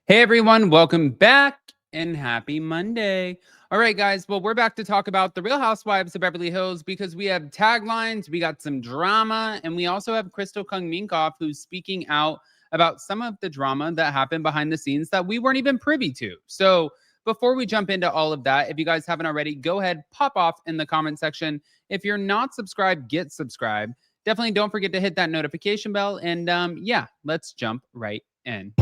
Hey everyone, welcome back and happy Monday. All right, guys. Well, we're back to talk about the Real Housewives of Beverly Hills because we have taglines, we got some drama, and we also have Crystal Kung Minkoff who's speaking out about some of the drama that happened behind the scenes that we weren't even privy to. So, before we jump into all of that, if you guys haven't already, go ahead, pop off in the comment section. If you're not subscribed, get subscribed. Definitely don't forget to hit that notification bell. And yeah, let's jump right in.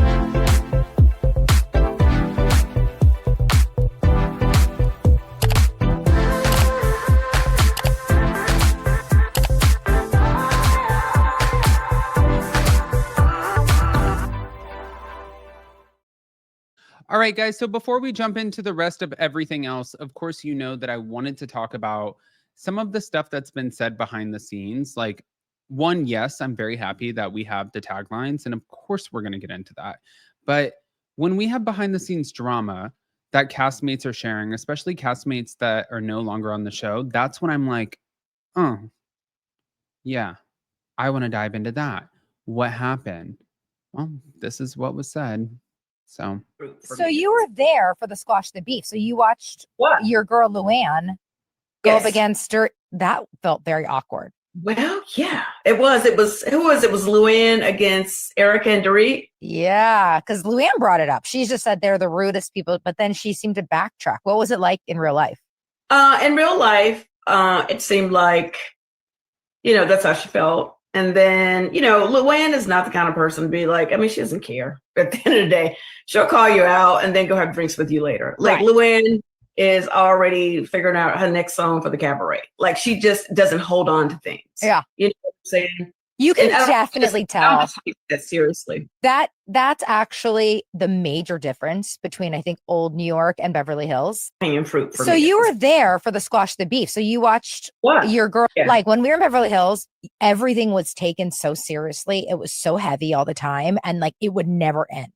All right, guys. So before we jump into the rest of everything else, of course, you know that I wanted to talk about some of the stuff that's been said behind the scenes. Like, one, yes, I'm very happy that we have the taglines. And of course, we're going to get into that. But when we have behind the scenes drama that castmates are sharing, especially castmates that are no longer on the show, that's when I'm like, oh, yeah, I want to dive into that. What happened? Well, this is what was said. So you were there for the squash the beef. So you watched What? your girl Luann go up against her. That felt very awkward. Well, yeah, it was. It was who was it? Was Luann against Erica and Dorit? Yeah, because Luann brought it up. She just said they're the rudest people, but then she seemed to backtrack. What was it like in real life? In real life, it seemed like, that's how she felt. And then, Luann is not the kind of person to be like, I mean, she doesn't care. At the end of the day, she'll call you out and then go have drinks with you later. Like Right. Luann is already figuring out her next song for the cabaret. Like she just doesn't hold on to things. Yeah. You know what I'm saying? You can And I don't- definitely I tell don't take that seriously. that's actually the major difference between, I think, old New York and Beverly Hills. Hanging fruit for So me. you were there for the squash the beef. So you watched What? your girl. Yeah. Like when we were in Beverly Hills, everything was taken so seriously. It was so heavy all the time, and like it would never end.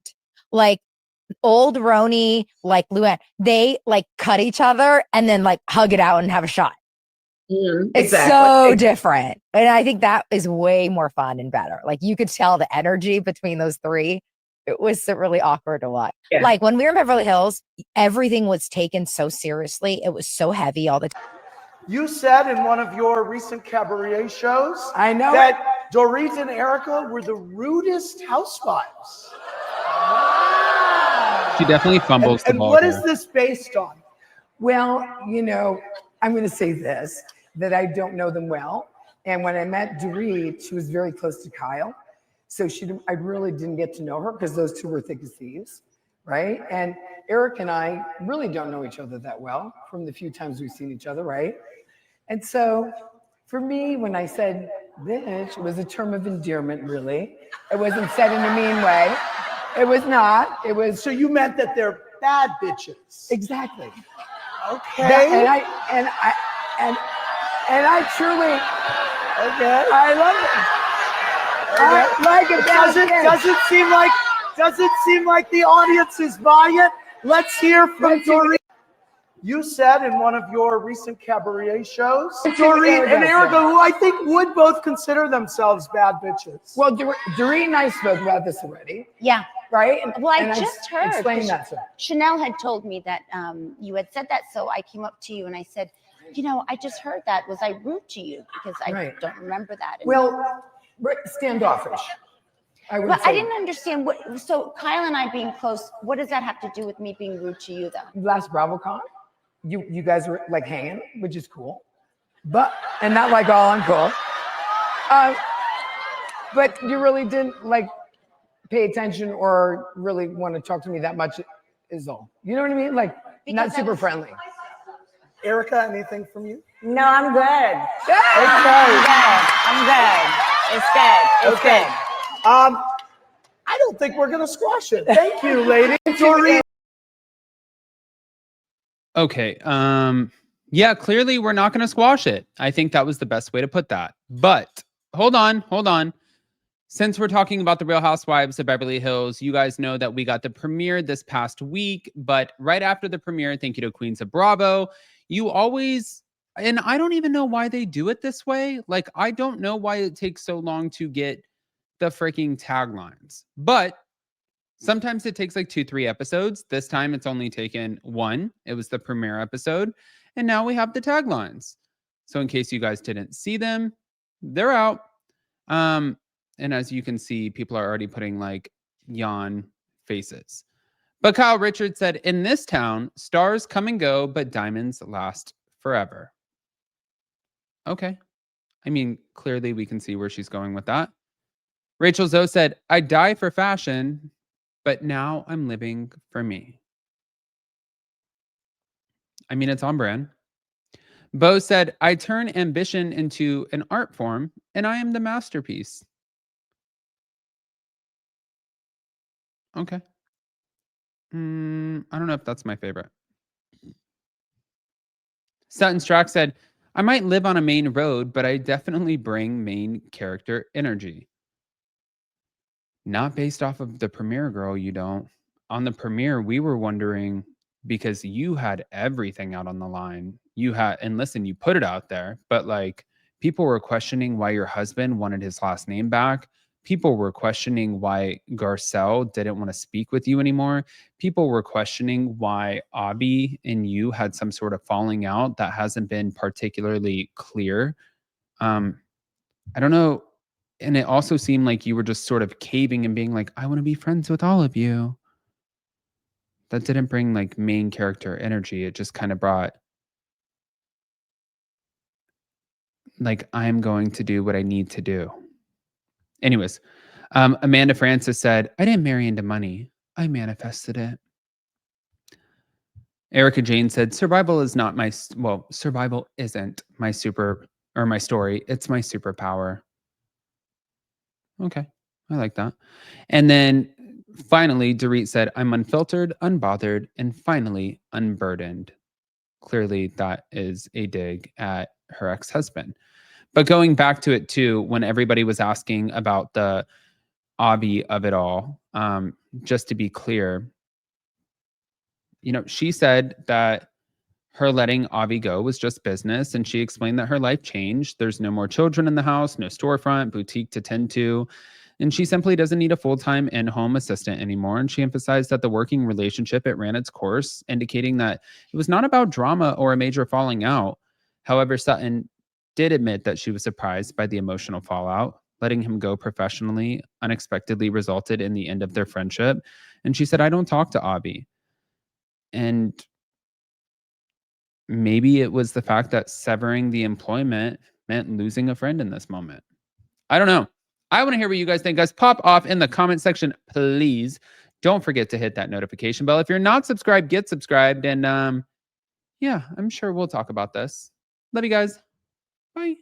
Like old Roni, like Luann, they like cut each other and then like hug it out and have a shot. It's so different. And I think that is way more fun and better. Like you could tell the energy between those three. It was really awkward to watch. Yeah. Like when we were in Beverly Hills, everything was taken so seriously. It was so heavy all the time. You said in one of your recent cabaret shows I know that Dorit and Erica were the rudest housewives. She definitely fumbles the And ball. what there. is this based on? Well, I'm going to say this, that I don't know them well. And when I met Dorit, she was very close to Kyle. So I really didn't get to know her because those two were thick as thieves, right? And Eric and I really don't know each other that well from the few times we've seen each other, right? And so for me, when I said bitch, it was a term of endearment, really. It wasn't said in a mean way. It was not. It was So you meant that they're bad bitches. exactly. Okay. And I truly, Okay. I love it. I like it. Does it seem like the audience is buying it? Let's hear from Dorit. You said in one of your recent cabaret shows, Dorit and Erica, who I think would both consider themselves bad bitches. Well, Dorit and I spoke about this already, Yeah. right? Well, I And just heard. Explain that to her. Chanel had told me that you had said that, so I came up to you and I said, I just heard that. Was I rude to you? Because I Right. don't remember that. And- Well, standoffish. I would but say. I didn't understand what. So Kyle and I being close, what does that have to do with me being rude to you, though? Last BravoCon, you guys were like hanging, which is cool, and not like all uncool. But you really didn't like pay attention or really want to talk to me that much, is all. You know what I mean? Like not Because I super was- friendly. Erica, anything from you? No, I'm good. Okay. I'm good. It's good. It's Okay. good. I don't think we're gonna squash it. Thank you, lady. Dorit. Okay. Yeah, clearly we're not going to squash it. I think that was the best way to put that. But hold on. Since we're talking about the Real Housewives of Beverly Hills, you guys know that we got the premiere this past week. But right after the premiere, thank you to Queens of Bravo, you always, and I don't even know why they do it this way. Like, I don't know why it takes so long to get the freaking taglines. But Sometimes it takes like 2-3 episodes. This time it's only taken 1. It was the premiere episode. And now we have the taglines. So in case you guys didn't see them, they're out. And as you can see, people are already putting like yawn faces. But Kyle Richards said, in this town, stars come and go, but diamonds last forever. Okay. I mean, clearly we can see where she's going with that. Rachel Zoe said, I die for fashion, but now I'm living for me. I mean, it's on brand. Bo said, I turn ambition into an art form, and I am the masterpiece. Okay. I don't know if that's my favorite. Sutton Stracke said, I might live on a main road, but I definitely bring main character energy. Not based off of the premiere, girl, you don't. On the premiere, we were wondering because you had everything out on the line. You had, and listen, you put it out there, but like people were questioning why your husband wanted his last name back. People were questioning why Garcelle didn't want to speak with you anymore. People were questioning why Abby and you had some sort of falling out that hasn't been particularly clear. I don't know. And it also seemed like you were just sort of caving and being like, I want to be friends with all of you. That didn't bring like main character energy. It just kind of brought like, I'm going to do what I need to do. Anyways, Amanda Francis said, I didn't marry into money. I manifested it. Erica Jane said, survival is not my, well, survival isn't my super or my story. It's my superpower. Okay. I like that. And then finally, Dorit said, I'm unfiltered, unbothered, and finally unburdened. Clearly, that is a dig at her ex-husband. But going back to it too, when everybody was asking about the Abby of it all, just to be clear, you know, she said that her letting Avi go was just business, and she explained that her life changed. There's no more children in the house, no storefront, boutique to tend to, and she simply doesn't need a full-time in-home assistant anymore. And she emphasized that the working relationship, it ran its course, indicating that it was not about drama or a major falling out. However, Sutton did admit that she was surprised by the emotional fallout. Letting him go professionally unexpectedly resulted in the end of their friendship. And she said, I don't talk to Avi. And maybe it was the fact that severing the employment meant losing a friend in this moment. I don't know. I want to hear what you guys think, guys. Pop off in the comment section, please. Don't forget to hit that notification bell. If you're not subscribed, get subscribed. And yeah, I'm sure we'll talk about this. Love you guys. Bye.